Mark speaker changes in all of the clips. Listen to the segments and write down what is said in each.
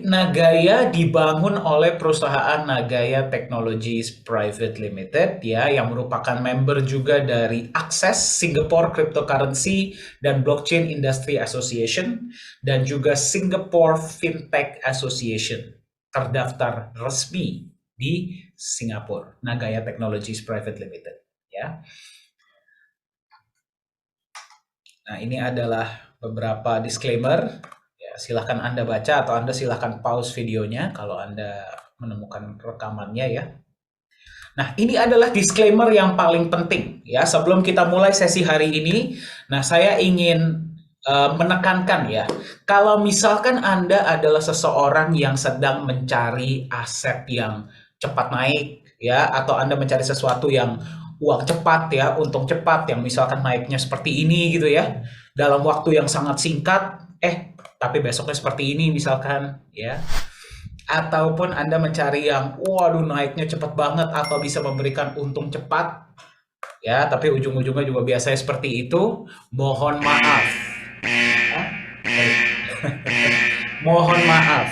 Speaker 1: Nagaya dibangun oleh perusahaan Nagaya Technologies Private Limited ya, yang merupakan member juga dari Access Singapore Cryptocurrency dan Blockchain Industry Association dan juga Singapore Fintech Association, terdaftar resmi di Singapura, Nagaya Technologies Private Limited ya. Nah, ini adalah beberapa disclaimer. Ya, silahkan Anda baca atau Anda silahkan pause videonya kalau Anda menemukan rekamannya ya. Nah, ini adalah disclaimer yang paling penting ya sebelum kita mulai sesi hari ini. Nah, saya ingin menekankan ya, kalau misalkan Anda adalah seseorang yang sedang mencari aset yang cepat naik ya, atau Anda mencari sesuatu yang uang cepat ya, untung cepat yang misalkan naiknya seperti ini gitu ya, dalam waktu yang sangat singkat, tapi besoknya seperti ini misalkan ya, ataupun Anda mencari yang waduh naiknya cepat banget atau bisa memberikan untung cepat ya, tapi ujung-ujungnya juga biasanya seperti itu, mohon maaf. Mohon maaf,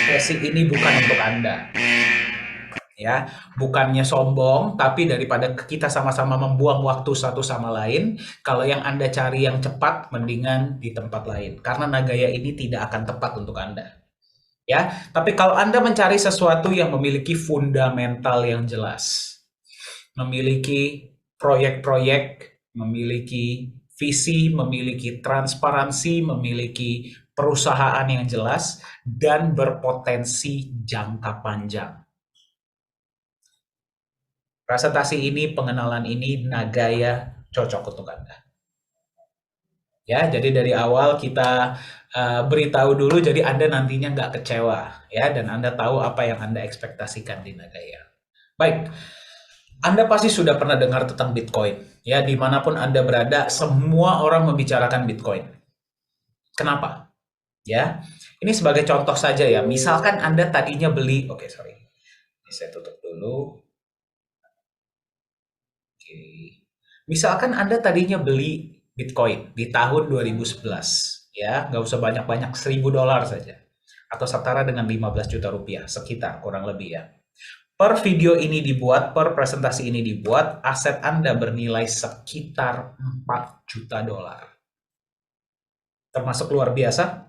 Speaker 1: sesi ini bukan untuk Anda. Ya, bukannya sombong, tapi daripada kita sama-sama membuang waktu satu sama lain, kalau yang Anda cari yang cepat, mendingan di tempat lain. Karena Nagaya ini tidak akan tepat untuk Anda. Ya, tapi kalau Anda mencari sesuatu yang memiliki fundamental yang jelas, memiliki proyek-proyek, memiliki visi, memiliki transparansi, memiliki perusahaan yang jelas, dan berpotensi jangka panjang. Presentasi ini, pengenalan ini, Nagaya cocok untuk Anda. Ya, jadi dari awal kita beritahu dulu, jadi Anda nantinya nggak kecewa, ya, dan Anda tahu apa yang Anda ekspektasikan di Nagaya. Baik, Anda pasti sudah pernah dengar tentang Bitcoin, ya, dimanapun Anda berada, semua orang membicarakan Bitcoin. Kenapa? Ya, ini sebagai contoh saja ya, misalkan Anda tadinya beli, ini saya tutup dulu. Misalkan Anda tadinya beli Bitcoin di tahun 2011, ya, nggak usah banyak-banyak, $1.000 saja, atau setara dengan 15 juta rupiah, sekitar kurang lebih ya. Per video ini dibuat, per presentasi ini dibuat, aset Anda bernilai sekitar $4 juta. Termasuk luar biasa,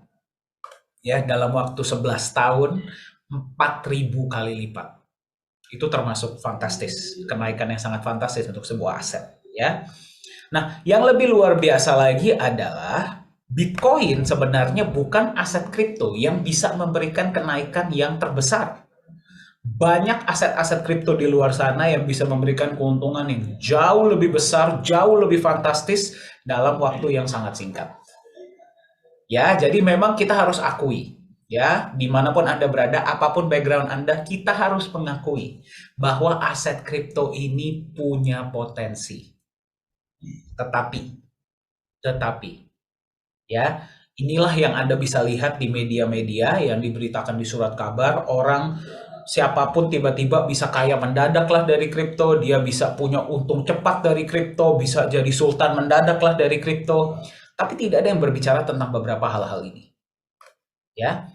Speaker 1: ya, dalam waktu 11 tahun, 4.000 kali lipat. Itu termasuk fantastis, kenaikan yang sangat fantastis untuk sebuah aset, ya. Nah, yang lebih luar biasa lagi adalah Bitcoin sebenarnya bukan aset kripto yang bisa memberikan kenaikan yang terbesar. Banyak aset-aset kripto di luar sana yang bisa memberikan keuntungan yang jauh lebih besar, jauh lebih fantastis dalam waktu yang sangat singkat. Ya, jadi memang kita harus akui, ya, dimanapun Anda berada, apapun background Anda, kita harus mengakui bahwa aset kripto ini punya potensi. Tetapi, ya, inilah yang Anda bisa lihat di media-media yang diberitakan di surat kabar, orang siapapun tiba-tiba bisa kaya mendadak lah dari kripto, dia bisa punya untung cepat dari kripto, bisa jadi sultan mendadak lah dari kripto. Tapi tidak ada yang berbicara tentang beberapa hal-hal ini. Ya,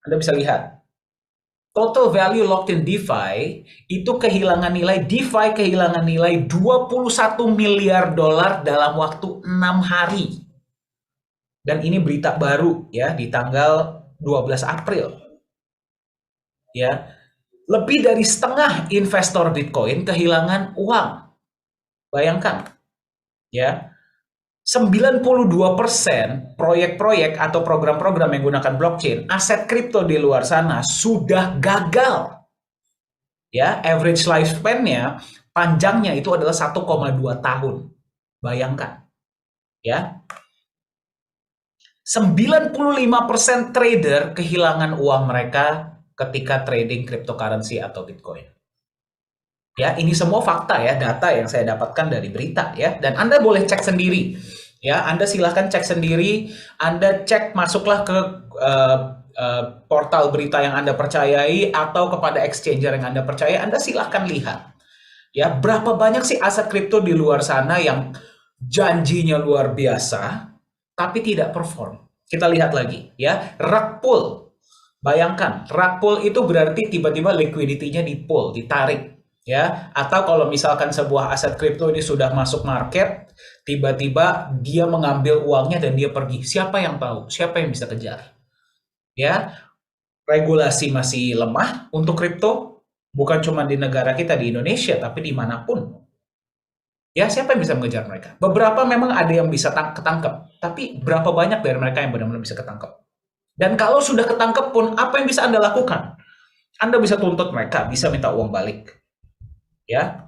Speaker 1: Anda bisa lihat. Total value locked in DeFi itu kehilangan nilai 21 miliar dolar dalam waktu 6 hari. Dan ini berita baru ya di tanggal 12 April. Ya. Lebih dari setengah investor Bitcoin kehilangan uang. Bayangkan. Ya. 92% proyek-proyek atau program-program yang menggunakan blockchain, aset kripto di luar sana sudah gagal. Ya, average lifespan-nya, panjangnya itu adalah 1,2 tahun. Bayangkan. Ya. 95% trader kehilangan uang mereka ketika trading cryptocurrency atau Bitcoin. Ya, ini semua fakta ya, data yang saya dapatkan dari berita ya, dan Anda boleh cek sendiri. Ya, Anda silahkan cek sendiri, Anda cek, masuklah ke portal berita yang Anda percayai atau kepada exchanger yang Anda percaya, Anda silahkan lihat. Ya, berapa banyak sih aset kripto di luar sana yang janjinya luar biasa tapi tidak perform. Kita lihat lagi ya, rug pull Bayangkan, rug pull itu berarti tiba-tiba liquidity-nya di-pull, ditarik. Ya, atau kalau misalkan sebuah aset kripto ini sudah masuk market, tiba-tiba dia mengambil uangnya dan dia pergi. Siapa yang tahu? Siapa yang bisa kejar? Ya, regulasi masih lemah untuk kripto, bukan cuma di negara kita, di Indonesia, tapi dimanapun. Ya, siapa yang bisa mengejar mereka? Beberapa memang ada yang bisa ketangkep, tapi berapa banyak dari mereka yang benar-benar bisa ketangkep? Dan kalau sudah ketangkep pun, apa yang bisa Anda lakukan? Anda bisa tuntut mereka, bisa minta uang balik. Ya,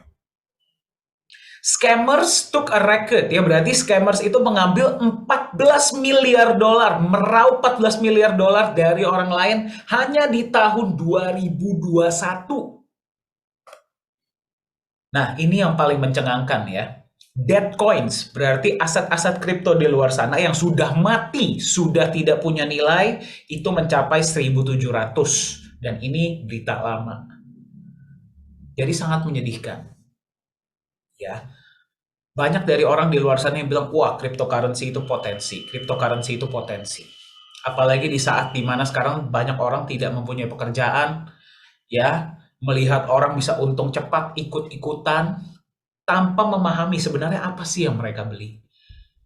Speaker 1: scammers took a record, ya berarti scammers itu mengambil 14 miliar dolar, meraup 14 miliar dolar dari orang lain hanya di tahun 2021. Nah, ini yang paling mencengangkan ya. Dead coins, berarti aset-aset kripto di luar sana yang sudah mati, sudah tidak punya nilai, itu mencapai 1.700. Dan ini berita lama. Jadi sangat menyedihkan. Ya, banyak dari orang di luar sana yang bilang, wah cryptocurrency itu potensi, cryptocurrency itu potensi. Apalagi di saat dimana sekarang banyak orang tidak mempunyai pekerjaan, ya, melihat orang bisa untung cepat, ikut-ikutan, tanpa memahami sebenarnya apa sih yang mereka beli.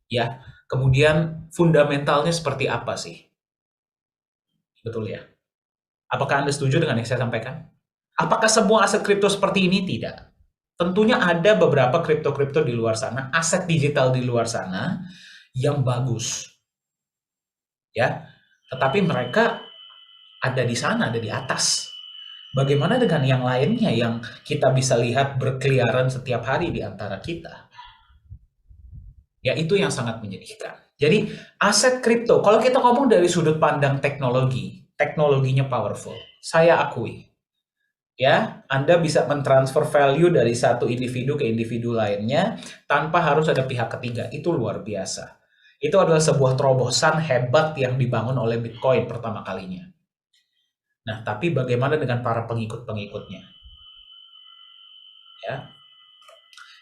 Speaker 1: Ya, kemudian fundamentalnya seperti apa sih? Betul ya? Apakah Anda setuju dengan yang saya sampaikan? Apakah semua aset kripto seperti ini? Tidak. Tentunya ada beberapa kripto-kripto di luar sana, aset digital di luar sana yang bagus. Ya, tetapi mereka ada di sana, ada di atas. Bagaimana dengan yang lainnya yang kita bisa lihat berkeliaran setiap hari di antara kita? Ya, itu yang sangat menyedihkan. Jadi, aset kripto, kalau kita ngomong dari sudut pandang teknologi, teknologinya powerful. Saya akui. Ya, Anda bisa mentransfer value dari satu individu ke individu lainnya tanpa harus ada pihak ketiga. Itu luar biasa. Itu adalah sebuah terobosan hebat yang dibangun oleh Bitcoin pertama kalinya. Nah, tapi bagaimana dengan para pengikut-pengikutnya? Ya.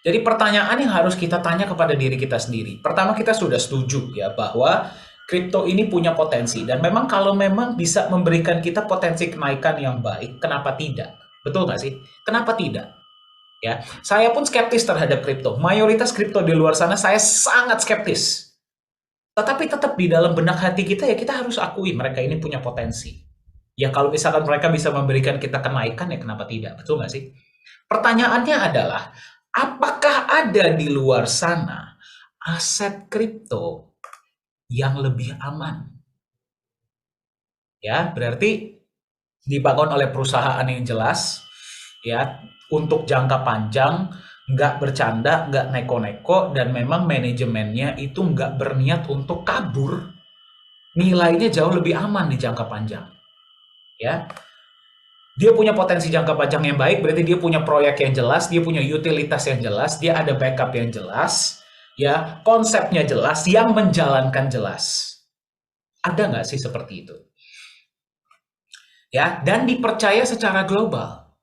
Speaker 1: Jadi pertanyaan yang harus kita tanya kepada diri kita sendiri. Pertama, kita sudah setuju ya bahwa kripto ini punya potensi dan memang kalau memang bisa memberikan kita potensi kenaikan yang baik, kenapa tidak? Betul nggak sih? Kenapa tidak? Ya, saya pun skeptis terhadap kripto. Mayoritas kripto di luar sana saya sangat skeptis. Tetapi tetap di dalam benak hati kita ya kita harus akui mereka ini punya potensi. Ya kalau misalkan mereka bisa memberikan kita kenaikan ya kenapa tidak? Betul nggak sih? Pertanyaannya adalah, apakah ada di luar sana aset kripto yang lebih aman? Ya, berarti dibangun oleh perusahaan yang jelas, ya, untuk jangka panjang, nggak bercanda, nggak neko-neko, dan memang manajemennya itu nggak berniat untuk kabur. Nilainya jauh lebih aman di jangka panjang. Ya, dia punya potensi jangka panjang yang baik, berarti dia punya proyek yang jelas, dia punya utilitas yang jelas, dia ada backup yang jelas, ya, konsepnya jelas, yang menjalankan jelas. Ada nggak sih seperti itu? Ya, dan dipercaya secara global.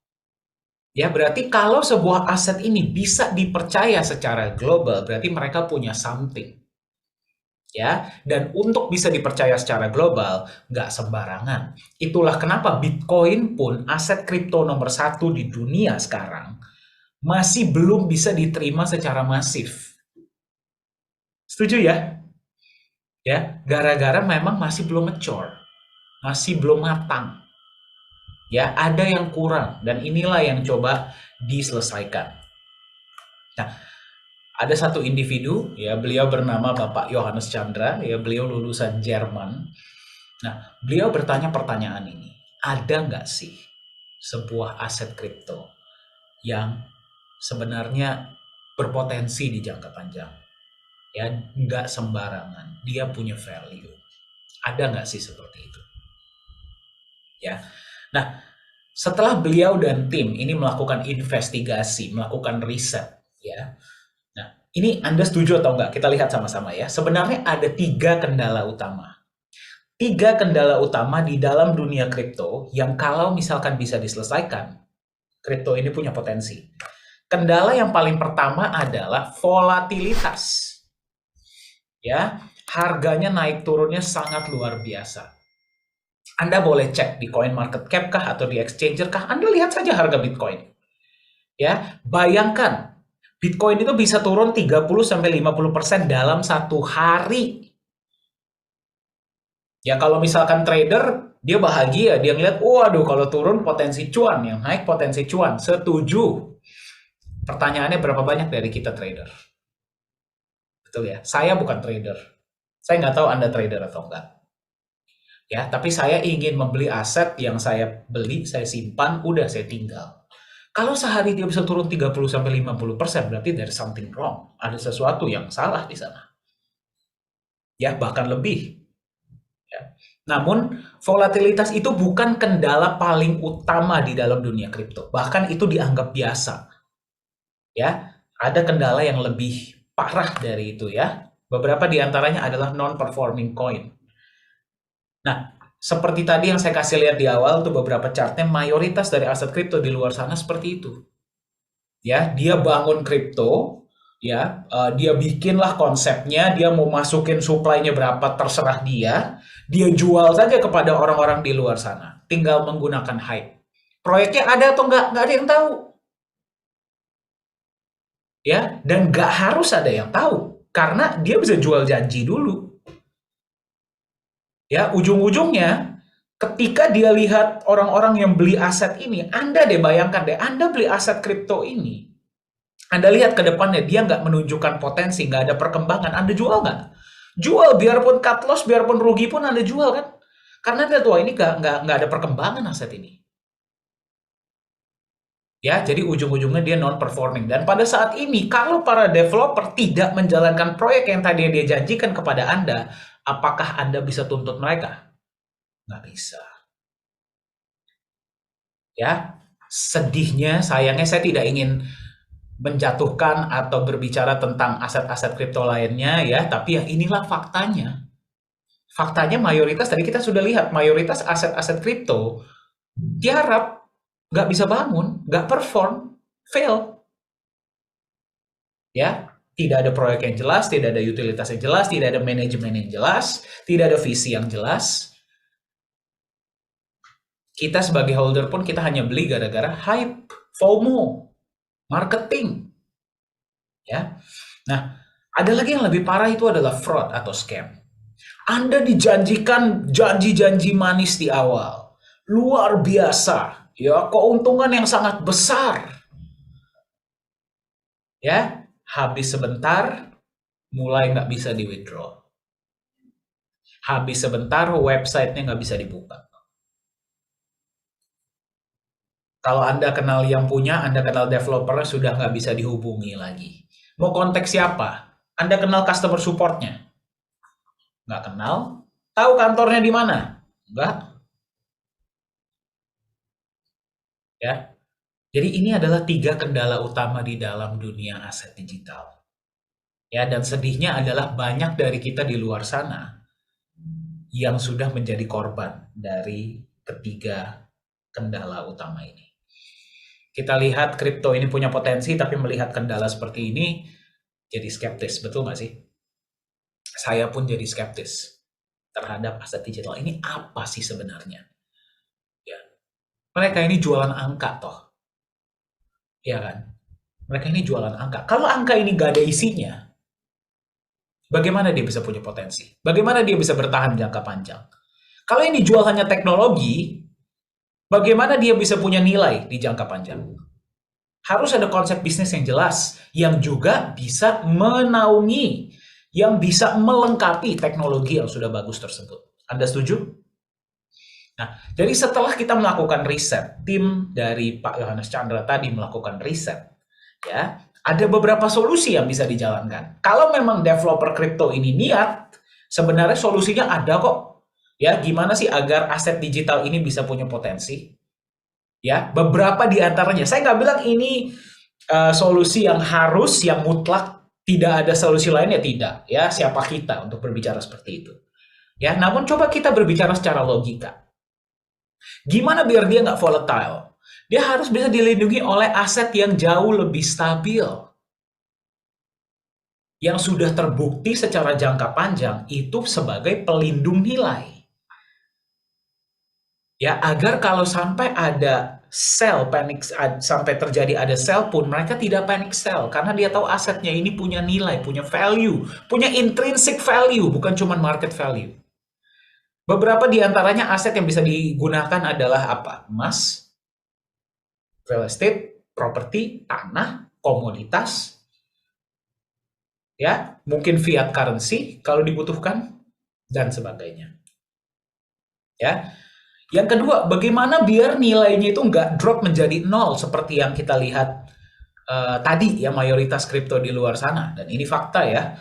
Speaker 1: Ya, berarti kalau sebuah aset ini bisa dipercaya secara global, berarti mereka punya something. Ya, dan untuk bisa dipercaya secara global, nggak sembarangan. Itulah kenapa Bitcoin pun aset kripto nomor 1 di dunia sekarang masih belum bisa diterima secara masif. Setuju ya? Ya, gara-gara memang masih belum mature, masih belum matang. Ya, ada yang kurang dan inilah yang coba diselesaikan. Nah, ada satu individu, ya beliau bernama Bapak Johannes Chandra, ya beliau lulusan Jerman. Nah, beliau bertanya pertanyaan ini, ada nggak sih sebuah aset kripto yang sebenarnya berpotensi di jangka panjang? Ya, nggak sembarangan, dia punya value. Ada nggak sih seperti itu? Ya, nah setelah beliau dan tim ini melakukan investigasi, melakukan riset, ya. Nah, ini Anda setuju atau enggak? Kita lihat sama-sama ya. Sebenarnya ada 3 kendala utama. 3 kendala utama di dalam dunia kripto yang kalau misalkan bisa diselesaikan, kripto ini punya potensi. Kendala yang paling pertama adalah volatilitas. Ya, harganya naik turunnya sangat luar biasa. Anda boleh cek di CoinMarketCap kah atau di Exchanger kah, Anda lihat saja harga Bitcoin. Ya, bayangkan Bitcoin itu bisa turun 30-50% dalam satu hari. Ya kalau misalkan trader, dia bahagia, dia ngeliat, waduh kalau turun potensi cuan, yang naik potensi cuan, setuju. Pertanyaannya berapa banyak dari kita trader? Betul ya, saya bukan trader. Saya nggak tahu Anda trader atau enggak. Ya, tapi saya ingin membeli aset yang saya beli, saya simpan, udah saya tinggal. Kalau sehari dia bisa turun 30-50%, berarti there's something wrong. Ada sesuatu yang salah di sana. Ya, bahkan lebih. Ya. Namun, volatilitas itu bukan kendala paling utama di dalam dunia kripto. Bahkan itu dianggap biasa. Ya, ada kendala yang lebih parah dari itu ya. Beberapa di antaranya adalah non-performing coin. Nah, seperti tadi yang saya kasih lihat di awal tuh beberapa chartnya, mayoritas dari aset kripto di luar sana seperti itu. Ya, dia bangun kripto, ya, dia bikinlah konsepnya, dia mau masukin supply-nya berapa terserah dia jual saja kepada orang-orang di luar sana, tinggal menggunakan hype. Proyeknya ada atau nggak ada yang tahu. Ya, dan nggak harus ada yang tahu, karena dia bisa jual janji dulu. Ya, ujung-ujungnya ketika dia lihat orang-orang yang beli aset ini, Anda deh bayangkan deh, Anda beli aset kripto ini, Anda lihat ke depannya, dia nggak menunjukkan potensi, nggak ada perkembangan, Anda jual nggak? Jual, biarpun cut loss, biarpun rugi pun Anda jual kan? Karena dia tua ini nggak ada perkembangan aset ini. Ya, jadi ujung-ujungnya dia non-performing. Dan pada saat ini, kalau para developer tidak menjalankan proyek yang tadi dia janjikan kepada Anda, apakah Anda bisa tuntut mereka? Nggak bisa. Ya, sedihnya, sayangnya saya tidak ingin menjatuhkan atau berbicara tentang aset-aset kripto lainnya ya, tapi ya inilah faktanya. Faktanya mayoritas, tadi kita sudah lihat, mayoritas aset-aset kripto tiarap, nggak bisa bangun, nggak perform, fail. Ya, tidak ada proyek yang jelas, tidak ada utilitas yang jelas, tidak ada manajemen yang jelas, tidak ada visi yang jelas. Kita sebagai holder pun kita hanya beli gara-gara hype, FOMO, marketing. Ya. Nah, ada lagi yang lebih parah, itu adalah fraud atau scam. Anda dijanjikan janji-janji manis di awal. Luar biasa. Ya, keuntungan yang sangat besar. Ya, habis sebentar, mulai nggak bisa di-withdraw. Habis sebentar, websitenya nggak bisa dibuka. Kalau Anda kenal yang punya, Anda kenal developernya, sudah nggak bisa dihubungi lagi. Mau kontak siapa? Anda kenal customer support-nya? Nggak kenal. Tahu kantornya di mana? Nggak. Ya. Jadi ini adalah 3 kendala utama di dalam dunia aset digital. Ya, dan sedihnya adalah banyak dari kita di luar sana yang sudah menjadi korban dari ketiga kendala utama ini. Kita lihat kripto ini punya potensi, tapi melihat kendala seperti ini, jadi skeptis. Betul nggak sih? Saya pun jadi skeptis terhadap aset digital ini, apa sih sebenarnya? Ya. Mereka ini jualan angka toh. Ya kan? Mereka ini jualan angka. Kalau angka ini nggak ada isinya, bagaimana dia bisa punya potensi? Bagaimana dia bisa bertahan jangka panjang? Kalau ini jual hanya teknologi, bagaimana dia bisa punya nilai di jangka panjang? Harus ada konsep bisnis yang jelas, yang juga bisa menaungi, yang bisa melengkapi teknologi yang sudah bagus tersebut. Anda setuju? Nah, jadi setelah kita melakukan riset, tim dari Pak Yohanes Chandra tadi melakukan riset, ya, ada beberapa solusi yang bisa dijalankan. Kalau memang developer kripto ini niat, sebenarnya solusinya ada kok. Ya, gimana sih agar aset digital ini bisa punya potensi? Ya, beberapa di antaranya. Saya nggak bilang ini solusi yang harus, yang mutlak, tidak ada solusi lain ya tidak. Ya, siapa kita untuk berbicara seperti itu? Ya, namun coba kita berbicara secara logika. Gimana biar dia nggak volatile? Dia harus bisa dilindungi oleh aset yang jauh lebih stabil. Yang sudah terbukti secara jangka panjang itu sebagai pelindung nilai. Ya, agar kalau sampai ada sell panic, sampai terjadi ada sell pun mereka tidak panic sell karena dia tahu asetnya ini punya nilai, punya value, punya intrinsic value, bukan cuma market value. Beberapa di antaranya aset yang bisa digunakan adalah apa? Emas, real estate, properti, tanah, komoditas, ya, mungkin fiat currency kalau dibutuhkan dan sebagainya. Ya. Yang kedua, bagaimana biar nilainya itu nggak drop menjadi nol seperti yang kita lihat tadi ya, mayoritas kripto di luar sana. Dan ini fakta ya.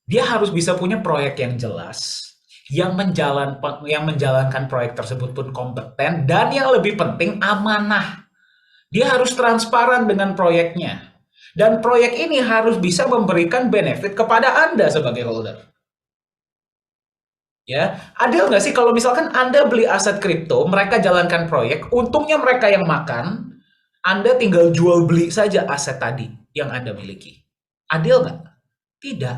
Speaker 1: Dia harus bisa punya proyek yang jelas, yang menjalankan proyek tersebut pun kompeten, dan yang lebih penting amanah. Dia harus transparan dengan proyeknya. Dan proyek ini harus bisa memberikan benefit kepada Anda sebagai holder. Ya, adil nggak sih kalau misalkan Anda beli aset kripto, mereka jalankan proyek, untungnya mereka yang makan, Anda tinggal jual beli saja aset tadi yang Anda miliki. Adil nggak? Tidak.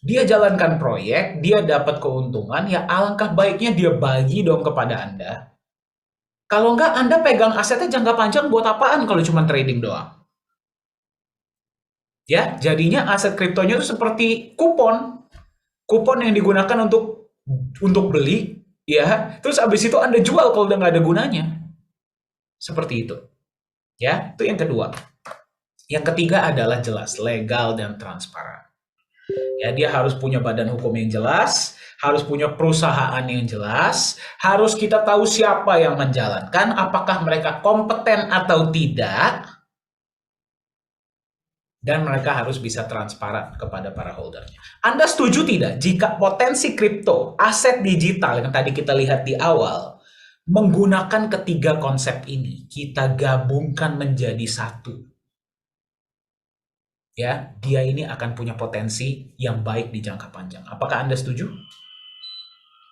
Speaker 1: Dia jalankan proyek, dia dapat keuntungan, ya alangkah baiknya dia bagi dong kepada Anda. Kalau nggak, Anda pegang asetnya jangka panjang buat apaan kalau cuma trading doang? Ya, jadinya aset kriptonya itu seperti kupon. Kupon yang digunakan untuk beli, ya. Terus abis itu Anda jual kalau udah nggak ada gunanya. Seperti itu. Ya, itu yang kedua. Yang ketiga adalah jelas, legal dan transparan. Ya, dia harus punya badan hukum yang jelas, harus punya perusahaan yang jelas, harus kita tahu siapa yang menjalankan, apakah mereka kompeten atau tidak, dan mereka harus bisa transparan kepada para holdernya. Anda setuju tidak jika potensi kripto, aset digital yang tadi kita lihat di awal, menggunakan ketiga konsep ini, kita gabungkan menjadi satu? Ya, dia ini akan punya potensi yang baik di jangka panjang. Apakah Anda setuju?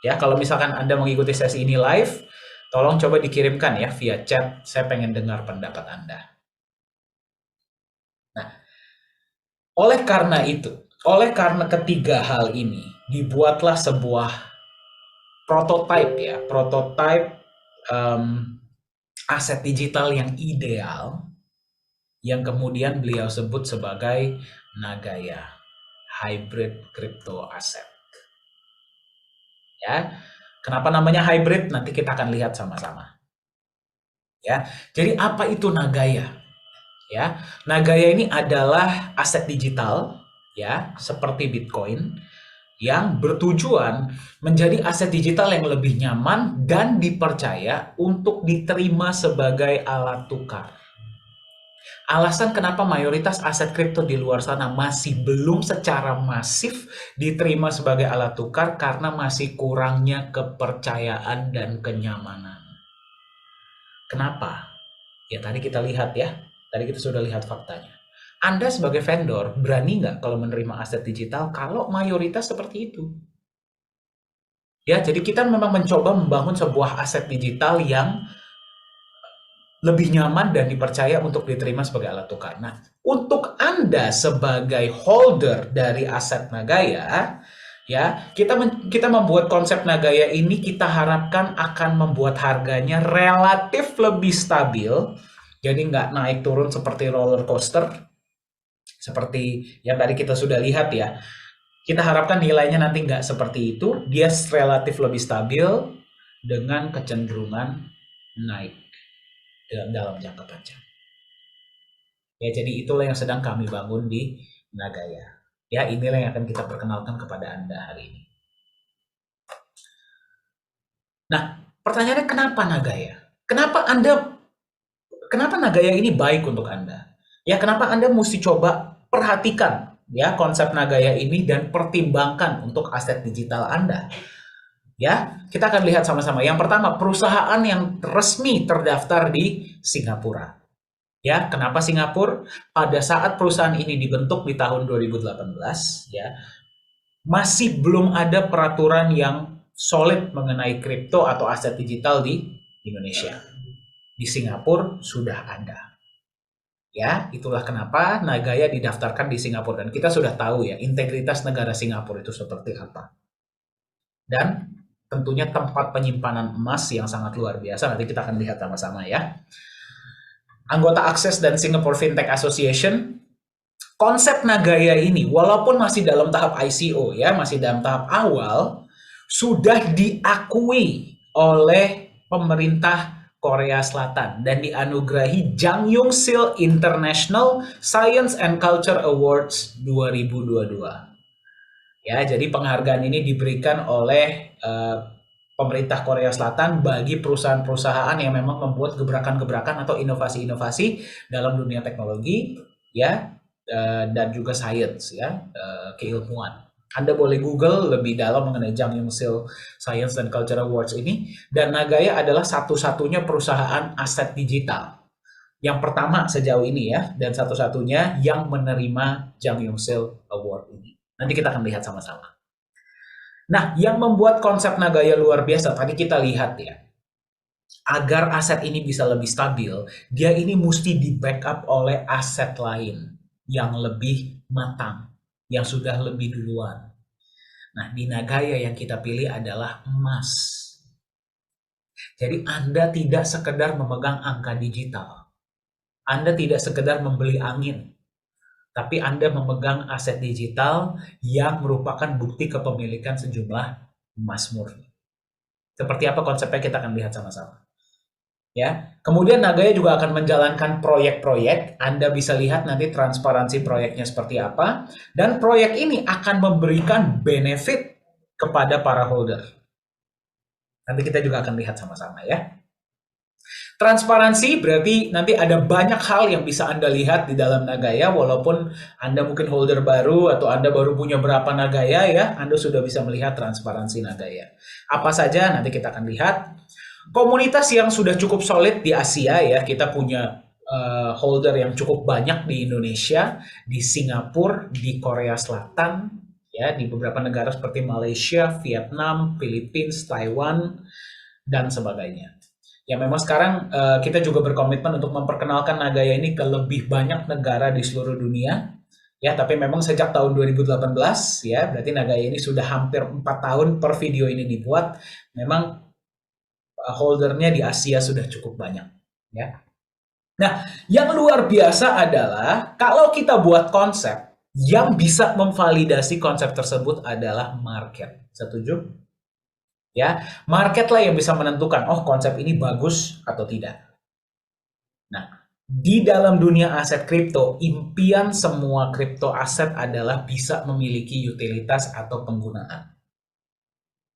Speaker 1: Ya, kalau misalkan Anda mengikuti sesi ini live, tolong coba dikirimkan ya via chat. Saya pengen dengar pendapat Anda. Nah, oleh karena ketiga hal ini, dibuatlah sebuah prototipe aset digital yang ideal, yang kemudian beliau sebut sebagai Nagaya, Hybrid Crypto Asset. Ya, kenapa namanya hybrid? Nanti kita akan lihat sama-sama. Ya, jadi apa itu Nagaya? Ya, Nagaya ini adalah aset digital, ya, seperti Bitcoin, yang bertujuan menjadi aset digital yang lebih nyaman dan dipercaya untuk diterima sebagai alat tukar. Alasan kenapa mayoritas aset kripto di luar sana masih belum secara masif diterima sebagai alat tukar karena masih kurangnya kepercayaan dan kenyamanan. Kenapa? Ya tadi kita lihat ya, tadi kita sudah lihat faktanya. Anda sebagai vendor berani nggak kalau menerima aset digital kalau mayoritas seperti itu? Ya, jadi kita memang mencoba membangun sebuah aset digital yang lebih nyaman dan dipercaya untuk diterima sebagai alat tukar. Nah, untuk Anda sebagai holder dari aset Nagaya, ya, kita membuat konsep Nagaya ini kita harapkan akan membuat harganya relatif lebih stabil, jadi nggak naik turun seperti roller coaster, seperti yang tadi kita sudah lihat ya. Kita harapkan nilainya nanti nggak seperti itu, dia relatif lebih stabil dengan kecenderungan naik dalam jangka panjang. Ya, jadi itulah yang sedang kami bangun di Nagaya. Ya, inilah yang akan kita perkenalkan kepada Anda hari ini. Nah, pertanyaannya kenapa Nagaya? Kenapa Nagaya ini baik untuk Anda? Ya, kenapa Anda mesti coba perhatikan ya konsep Nagaya ini dan pertimbangkan untuk aset digital Anda? Ya, kita akan lihat sama-sama. Yang pertama, perusahaan yang resmi terdaftar di Singapura. Ya, kenapa Singapura? Pada saat perusahaan ini dibentuk di tahun 2018, ya, masih belum ada peraturan yang solid mengenai kripto atau aset digital di Indonesia. Di Singapura sudah ada. Ya, itulah kenapa Nagaya didaftarkan di Singapura, dan kita sudah tahu ya integritas negara Singapura itu seperti apa. Dan tentunya tempat penyimpanan emas yang sangat luar biasa. Nanti kita akan lihat sama-sama ya. Anggota Akses dan Singapore Fintech Association. Konsep Nagaya ini, walaupun masih dalam tahap ICO ya, masih dalam tahap awal, sudah diakui oleh pemerintah Korea Selatan dan dianugerahi Jang Young-sil International Science and Culture Awards 2022. Ya, jadi penghargaan ini diberikan oleh pemerintah Korea Selatan bagi perusahaan-perusahaan yang memang membuat gebrakan-gebrakan atau inovasi-inovasi dalam dunia teknologi, ya, dan juga sains, ya, keilmuan. Anda boleh Google lebih dalam mengenai Jang Young-sil Science and Culture Awards ini, dan Nagaya adalah satu-satunya perusahaan aset digital yang pertama sejauh ini ya, dan satu-satunya yang menerima Jang Young-sil Award ini. Nanti kita akan lihat sama-sama. Nah, yang membuat konsep Nagaya luar biasa, tadi kita lihat ya, agar aset ini bisa lebih stabil, dia ini mesti di-backup oleh aset lain yang lebih matang, yang sudah lebih duluan. Nah, di Nagaya yang kita pilih adalah emas. Jadi Anda tidak sekedar memegang angka digital. Anda tidak sekedar membeli angin. Tapi Anda memegang aset digital yang merupakan bukti kepemilikan sejumlah emas murni. Seperti apa konsepnya kita akan lihat sama-sama. Ya, kemudian Nagaya juga akan menjalankan proyek-proyek. Anda bisa lihat nanti transparansi proyeknya seperti apa. Dan proyek ini akan memberikan benefit kepada para holder. Nanti kita juga akan lihat sama-sama ya. Transparansi berarti nanti ada banyak hal yang bisa Anda lihat di dalam Nagaya, walaupun Anda mungkin holder baru atau Anda baru punya berapa Nagaya ya, Anda sudah bisa melihat transparansi Nagaya. Apa saja nanti kita akan lihat. Komunitas yang sudah cukup solid di Asia ya, kita punya holder yang cukup banyak di Indonesia, di Singapura, di Korea Selatan, ya, di beberapa negara seperti Malaysia, Vietnam, Philippines, Taiwan, dan sebagainya. Ya memang sekarang kita juga berkomitmen untuk memperkenalkan Nagaya ini ke lebih banyak negara di seluruh dunia. Ya, tapi memang sejak tahun 2018 ya, berarti Nagaya ini sudah hampir 4 tahun per video ini dibuat. Memang holdernya di Asia sudah cukup banyak ya. Nah, yang luar biasa adalah kalau kita buat konsep yang bisa memvalidasi konsep tersebut adalah market. Setuju? Ya, market lah yang bisa menentukan, oh konsep ini bagus atau tidak. Nah, di dalam dunia aset kripto, impian semua kripto aset adalah bisa memiliki utilitas atau penggunaan.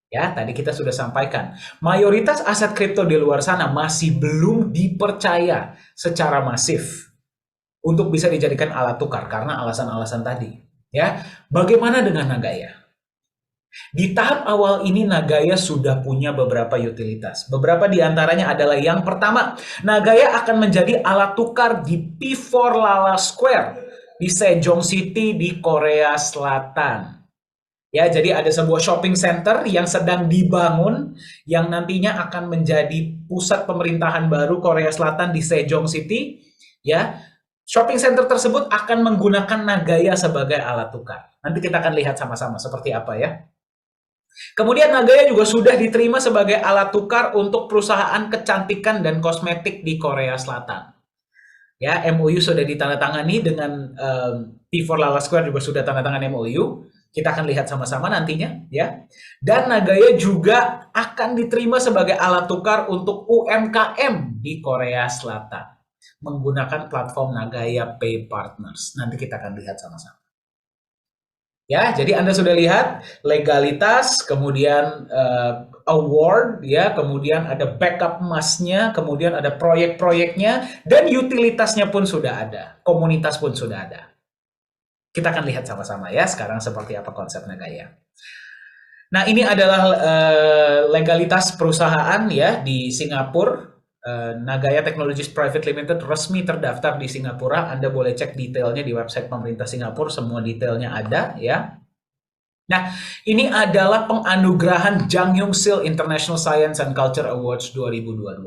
Speaker 1: Ya, tadi kita sudah sampaikan, mayoritas aset kripto di luar sana masih belum dipercaya secara masif untuk bisa dijadikan alat tukar karena alasan-alasan tadi. Ya, bagaimana dengan Nagaya? Di tahap awal ini Nagaya sudah punya beberapa utilitas. Beberapa di antaranya adalah yang pertama, Nagaya akan menjadi alat tukar di P4 Lala Square di Sejong City di Korea Selatan. Ya, jadi ada sebuah shopping center yang sedang dibangun yang nantinya akan menjadi pusat pemerintahan baru Korea Selatan di Sejong City. Ya, shopping center tersebut akan menggunakan Nagaya sebagai alat tukar. Nanti kita akan lihat sama-sama seperti apa ya. Kemudian Nagaya juga sudah diterima sebagai alat tukar untuk perusahaan kecantikan dan kosmetik di Korea Selatan. Ya, MOU sudah ditandatangani dengan P4 Lala Square juga sudah tanda tangan MOU. Kita akan lihat sama-sama nantinya ya. Dan Nagaya juga akan diterima sebagai alat tukar untuk UMKM di Korea Selatan menggunakan platform Nagaya Pay Partners. Nanti kita akan lihat sama-sama. Ya, jadi Anda sudah lihat legalitas, kemudian award, ya, kemudian ada backup emasnya, kemudian ada proyek-proyeknya, dan utilitasnya pun sudah ada, komunitas pun sudah ada. Kita akan lihat sama-sama ya sekarang seperti apa konsep Nagaya. Nah, ini adalah legalitas perusahaan ya di Singapura. Nagaya Technologies Private Limited resmi terdaftar di Singapura. Anda boleh cek detailnya di website pemerintah Singapura, semua detailnya ada ya. Nah, ini adalah penganugerahan Jang Young-sil International Science and Culture Awards 2022.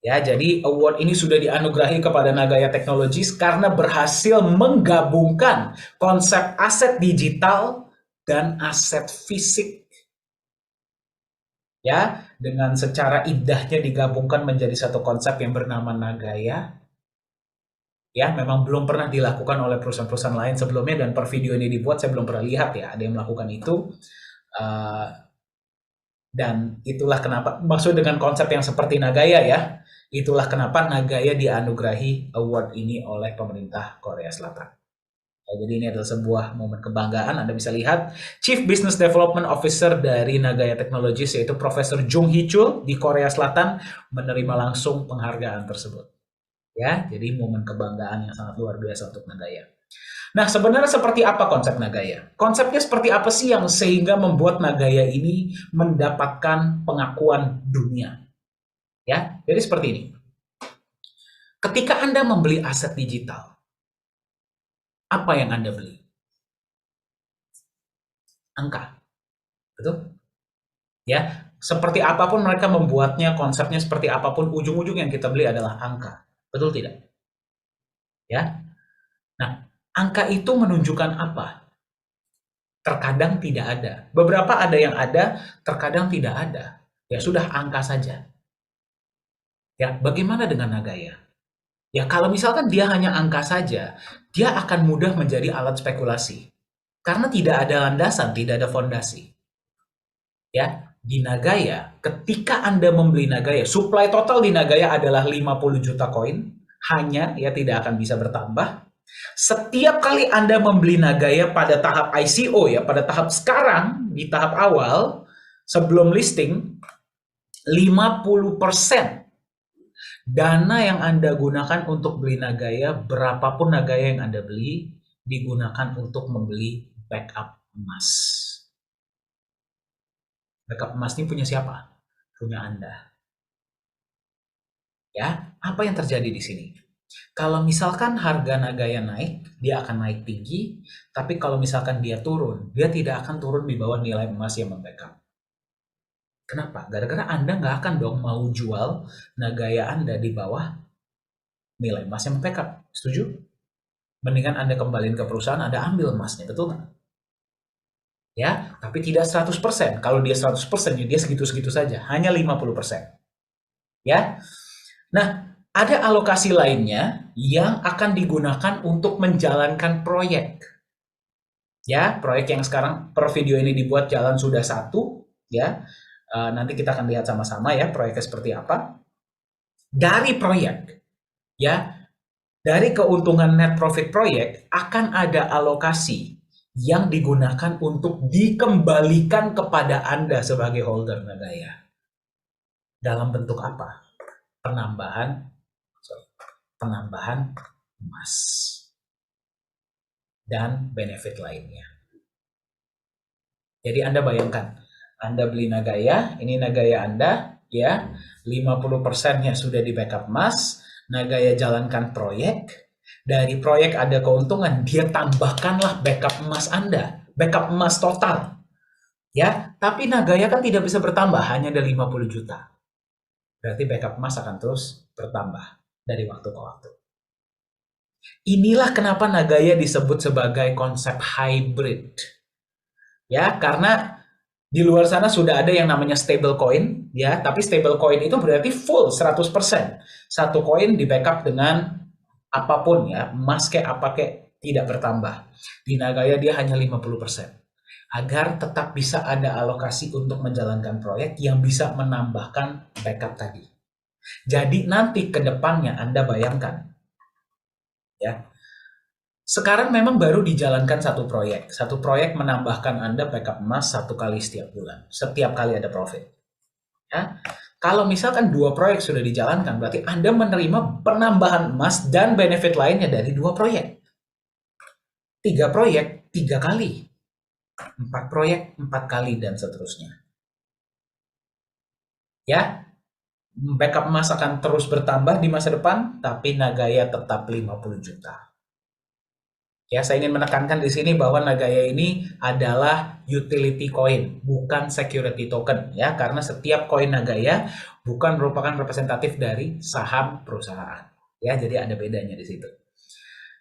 Speaker 1: Ya, jadi award ini sudah dianugerahi kepada Nagaya Technologies karena berhasil menggabungkan konsep aset digital dan aset fisik Ya, dengan secara indahnya digabungkan menjadi satu konsep yang bernama Nagaya. Ya, memang belum pernah dilakukan oleh perusahaan-perusahaan lain sebelumnya, dan per video ini dibuat saya belum pernah lihat ya ada yang melakukan itu. Uh, dan itulah kenapa, maksud dengan konsep yang seperti Nagaya ya, itulah kenapa Nagaya dianugerahi award ini oleh pemerintah Korea Selatan. Ya, jadi ini adalah sebuah momen kebanggaan. Anda bisa lihat Chief Business Development Officer dari Nagaya Technologies, yaitu Profesor Jung Hee Chul di Korea Selatan, menerima langsung penghargaan tersebut. Ya, jadi momen kebanggaan yang sangat luar biasa untuk Nagaya. Nah, sebenarnya seperti apa konsep Nagaya? Konsepnya seperti apa sih yang sehingga membuat Nagaya ini mendapatkan pengakuan dunia? Ya, jadi seperti ini. Ketika Anda membeli aset digital, apa yang Anda beli? Angka. Betul? Ya, seperti apapun mereka membuatnya, konsepnya seperti apapun, ujung-ujung yang kita beli adalah angka. Betul tidak? Ya. Nah, angka itu menunjukkan apa? Terkadang tidak ada. Beberapa ada yang ada, terkadang tidak ada. Ya sudah, angka saja. Ya, bagaimana dengan Nagaya? Ya, kalau misalkan dia hanya angka saja, dia akan mudah menjadi alat spekulasi. Karena tidak ada landasan, tidak ada fondasi. Ya, di Nagaya, ketika Anda membeli Nagaya, supply total di Nagaya adalah 50 juta koin, hanya ya tidak akan bisa bertambah. Setiap kali Anda membeli Nagaya pada tahap ICO ya, pada tahap sekarang, di tahap awal, sebelum listing, 50% dana yang Anda gunakan untuk beli Nagaya, berapapun Nagaya yang Anda beli, digunakan untuk membeli backup emas. Backup emas ini punya siapa? Punya Anda. Ya, apa yang terjadi di sini? Kalau misalkan harga Nagaya naik, dia akan naik tinggi, tapi kalau misalkan dia turun, dia tidak akan turun di bawah nilai emas yang membackup. Kenapa? Gara-gara Anda nggak akan dong mau jual Nagaya Anda di bawah nilai emas yang membackup. Setuju? Mendingan Anda kembaliin ke perusahaan, Anda ambil emasnya, betul nggak? Ya, tapi tidak 100%. Kalau dia 100%, ya dia segitu-segitu saja, hanya 50%. Ya. Nah, ada alokasi lainnya yang akan digunakan untuk menjalankan proyek. Ya, proyek yang sekarang per video ini dibuat jalan sudah satu, ya. Nanti kita akan lihat sama-sama ya proyeknya seperti apa. Dari proyek, ya, dari keuntungan net profit proyek akan ada alokasi yang digunakan untuk dikembalikan kepada Anda sebagai holder Nagaya. Dalam bentuk apa? Penambahan emas dan benefit lainnya. Jadi Anda bayangkan, Anda beli Nagaya, ini Nagaya Anda, ya, 50%-nya sudah di backup emas, Nagaya jalankan proyek, dari proyek ada keuntungan, dia tambahkanlah backup emas Anda, backup emas total. Ya, tapi Nagaya kan tidak bisa bertambah, hanya ada 50 juta. Berarti backup emas akan terus bertambah dari waktu ke waktu. Inilah kenapa Nagaya disebut sebagai konsep hybrid. Ya, karena di luar sana sudah ada yang namanya stable coin, ya, tapi stable coin itu berarti full 100%. Satu koin di backup dengan apapun ya, emas kayak apa kayak tidak bertambah. Di Nagaya dia hanya 50%. Agar tetap bisa ada alokasi untuk menjalankan proyek yang bisa menambahkan backup tadi. Jadi nanti ke depannya Anda bayangkan, ya, sekarang memang baru dijalankan satu proyek. Satu proyek menambahkan Anda backup emas satu kali setiap bulan. Setiap kali ada profit. Ya. Kalau misalkan dua proyek sudah dijalankan, berarti Anda menerima penambahan emas dan benefit lainnya dari dua proyek. 3 proyek, 3 kali. 4 proyek, 4 kali, dan seterusnya. Ya, backup emas akan terus bertambah di masa depan, tapi Nagaya tetap 50 juta. Ya, saya ingin menekankan di sini bahwa Nagaya ini adalah utility coin, bukan security token, ya, karena setiap koin Nagaya bukan merupakan representatif dari saham perusahaan. Ya, jadi ada bedanya di situ.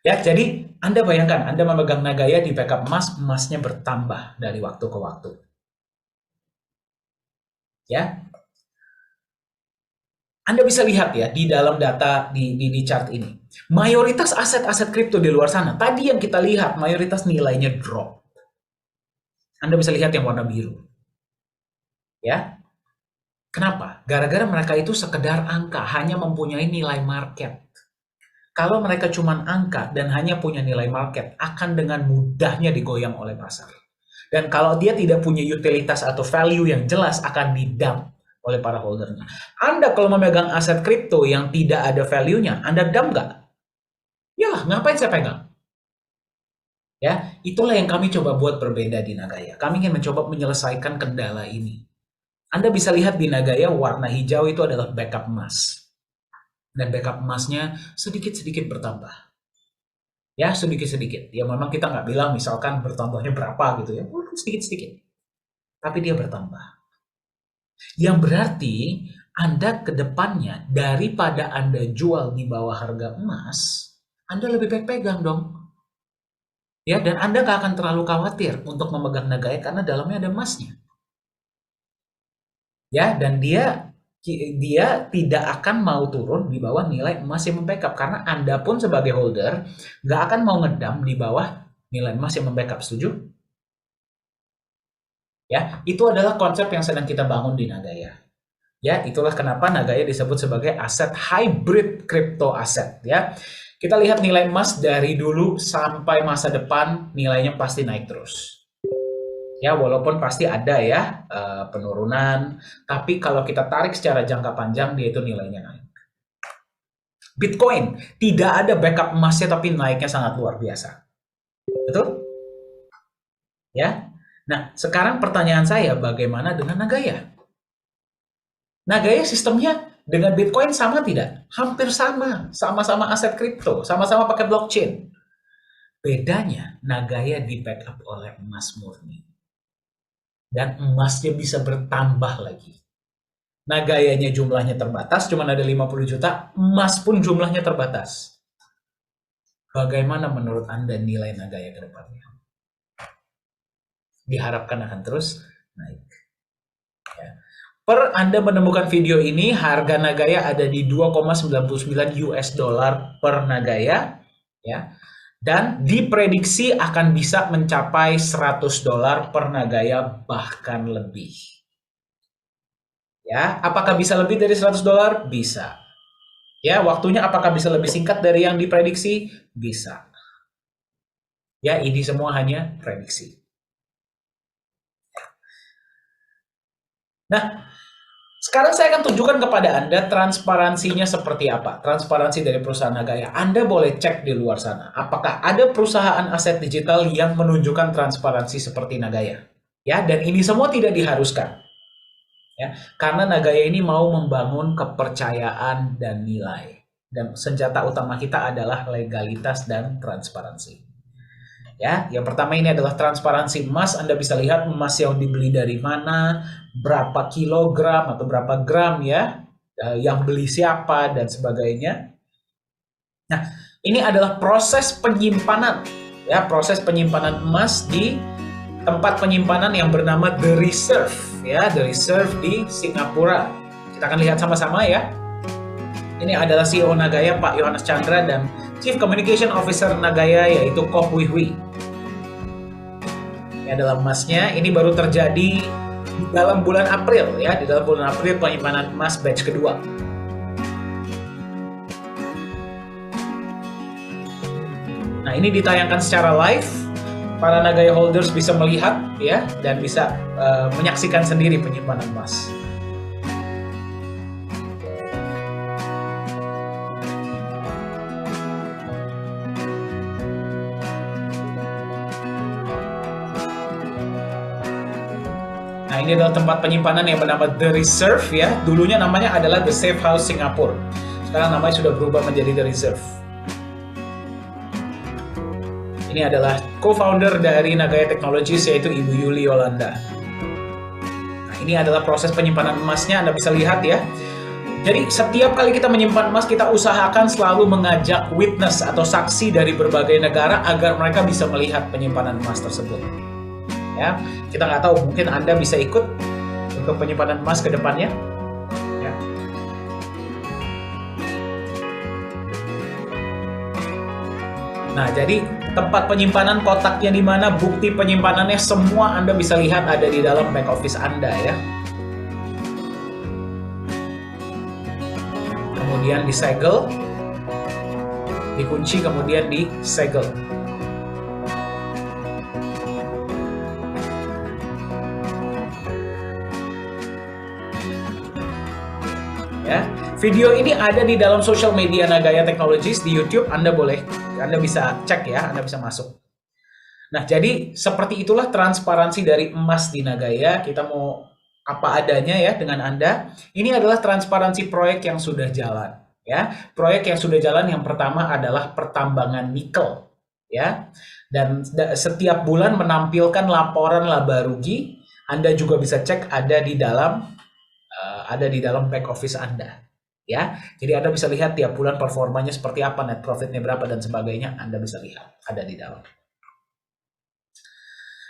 Speaker 1: Ya, jadi Anda bayangkan, Anda memegang Nagaya di backup emas, emasnya bertambah dari waktu ke waktu. Ya, Anda bisa lihat ya di dalam data di chart ini. Mayoritas aset-aset kripto di luar sana, tadi yang kita lihat mayoritas nilainya drop. Anda bisa lihat yang warna biru. Ya. Kenapa? Gara-gara mereka itu sekedar angka, hanya mempunyai nilai market. Kalau mereka cuma angka dan hanya punya nilai market, akan dengan mudahnya digoyang oleh pasar. Dan kalau dia tidak punya utilitas atau value yang jelas, akan didump oleh para holdernya. Anda kalau memegang aset kripto yang tidak ada value-nya, Anda dump nggak? Ya, ngapain saya pegang? Ya, itulah yang kami coba buat berbeda di Nagaya. Kami ingin mencoba menyelesaikan kendala ini. Anda bisa lihat di Nagaya warna hijau itu adalah backup emas. Dan backup emasnya sedikit-sedikit bertambah. Ya, sedikit-sedikit. Ya memang kita nggak bilang misalkan bertambahnya berapa gitu ya. Sedikit-sedikit. Tapi dia bertambah. Yang berarti Anda ke depannya daripada Anda jual di bawah harga emas, Anda lebih baik pegang dong. Ya, dan Anda nggak akan terlalu khawatir untuk memegang Nagaya karena dalamnya ada emasnya. Ya, dan dia tidak akan mau turun di bawah nilai emas yang membackup karena Anda pun sebagai holder nggak akan mau ngedam di bawah nilai emas yang membackup. Setuju? Ya, itu adalah konsep yang sedang kita bangun di Nagaya. Ya, itulah kenapa Nagaya disebut sebagai aset hybrid crypto aset. Ya, kita lihat nilai emas dari dulu sampai masa depan nilainya pasti naik terus. Ya, walaupun pasti ada ya penurunan, tapi kalau kita tarik secara jangka panjang dia itu nilainya naik. Bitcoin tidak ada backup emasnya tapi naiknya sangat luar biasa. Betul? Ya. Nah, sekarang pertanyaan saya bagaimana dengan Nagaya? Nagaya sistemnya dengan Bitcoin sama tidak? Hampir sama, sama-sama aset kripto, sama-sama pakai blockchain. Bedanya Nagaya di backup oleh emas murni. Dan emasnya bisa bertambah lagi. Nagayanya jumlahnya terbatas, cuma ada 50 juta, emas pun jumlahnya terbatas. Bagaimana menurut Anda nilai Nagaya ke depannya? Diharapkan akan terus naik. Ya. Per Anda menemukan video ini, harga Nagaya ada di 2,99 US dollar per Nagaya. Ya. Dan diprediksi akan bisa mencapai 100 dolar per Nagaya bahkan lebih. Ya, apakah bisa lebih dari 100 dolar? Bisa. Ya, waktunya apakah bisa lebih singkat dari yang diprediksi? Bisa. Ya, ini semua hanya prediksi. Nah, sekarang saya akan tunjukkan kepada Anda transparansinya seperti apa. Transparansi dari perusahaan Nagaya. Anda boleh cek di luar sana. Apakah ada perusahaan aset digital yang menunjukkan transparansi seperti Nagaya? Ya, dan ini semua tidak diharuskan. Ya, karena Nagaya ini mau membangun kepercayaan dan nilai. Dan senjata utama kita adalah legalitas dan transparansi. Ya, yang pertama ini adalah transparansi emas. Anda bisa lihat emas yang dibeli dari mana, berapa kilogram atau berapa gram ya, yang beli siapa dan sebagainya. Nah, ini adalah proses penyimpanan ya, proses penyimpanan emas di tempat penyimpanan yang bernama The Reserve ya, The Reserve di Singapura. Kita akan lihat sama-sama ya. Ini adalah CEO Nagaya Pak Yohanes Chandra dan Chief Communication Officer Nagaya yaitu Koh Hui Hui. Ini adalah emasnya. Ini baru terjadi di dalam bulan April ya, di dalam bulan April penyimpanan emas batch kedua. Nah, ini ditayangkan secara live. Para Nagaya holders bisa melihat ya dan bisa menyaksikan sendiri penyimpanan emas. Nah, ini adalah tempat penyimpanan yang bernama The Reserve ya. Dulunya namanya adalah The Safe House Singapore. Sekarang namanya sudah berubah menjadi The Reserve. Ini adalah co-founder dari Nagaya Technologies yaitu Ibu Yuli Yolanda. Nah, ini adalah proses penyimpanan emasnya, Anda bisa lihat ya. Jadi setiap kali kita menyimpan emas, kita usahakan selalu mengajak witness atau saksi dari berbagai negara agar mereka bisa melihat penyimpanan emas tersebut. Ya, kita nggak tahu, mungkin Anda bisa ikut untuk penyimpanan emas ke depannya. Ya. Nah, jadi tempat penyimpanan kotaknya di mana, bukti penyimpanannya semua Anda bisa lihat ada di dalam back office Anda ya. Kemudian disegel, dikunci, kemudian disegel. Ya, video ini ada di dalam social media Nagaya Technologies di YouTube. Anda bisa cek ya, Anda bisa masuk. Nah, jadi seperti itulah transparansi dari emas di Nagaya. Kita mau apa adanya ya dengan Anda. Ini adalah transparansi proyek yang sudah jalan. Ya, proyek yang sudah jalan yang pertama adalah pertambangan nikel. Ya, dan setiap bulan menampilkan laporan laba rugi. Anda juga bisa cek ada di dalam back office Anda. Ya, jadi Anda bisa lihat tiap bulan performanya seperti apa, net profitnya berapa dan sebagainya. Anda bisa lihat ada di dalam.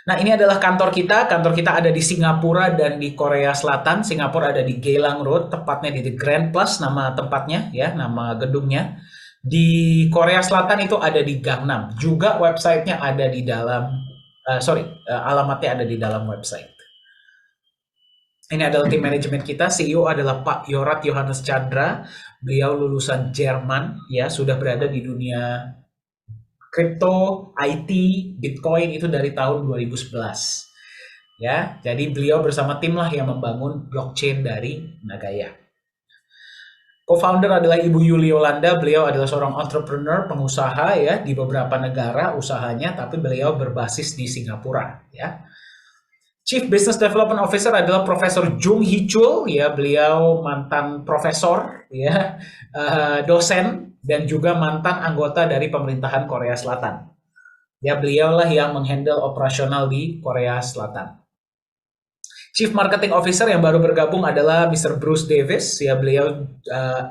Speaker 1: Nah, ini adalah kantor kita. Kantor kita ada di Singapura dan di Korea Selatan. Singapura ada di Geylang Road, tepatnya di The Grand Plus nama tempatnya ya, nama gedungnya. Di Korea Selatan itu ada di Gangnam. Juga websitenya ada di dalam alamatnya ada di dalam website. Ini adalah tim manajemen kita. CEO adalah Pak Yorat Johannes Chandra. Beliau lulusan Jerman, ya, sudah berada di dunia kripto, IT, Bitcoin itu dari tahun 2011. Ya, jadi beliau bersama tim lah yang membangun blockchain dari Nagaya. Co-founder adalah Ibu Yuli Yolanda. Beliau adalah seorang entrepreneur, pengusaha ya di beberapa negara usahanya, tapi beliau berbasis di Singapura, ya. Chief Business Development Officer adalah Profesor Jung Hee Chul, ya, beliau mantan profesor, ya, dosen, dan juga mantan anggota dari pemerintahan Korea Selatan. Ya, beliaulah yang menghandle operasional di Korea Selatan. Chief Marketing Officer yang baru bergabung adalah Mr. Bruce Davis, ya, beliau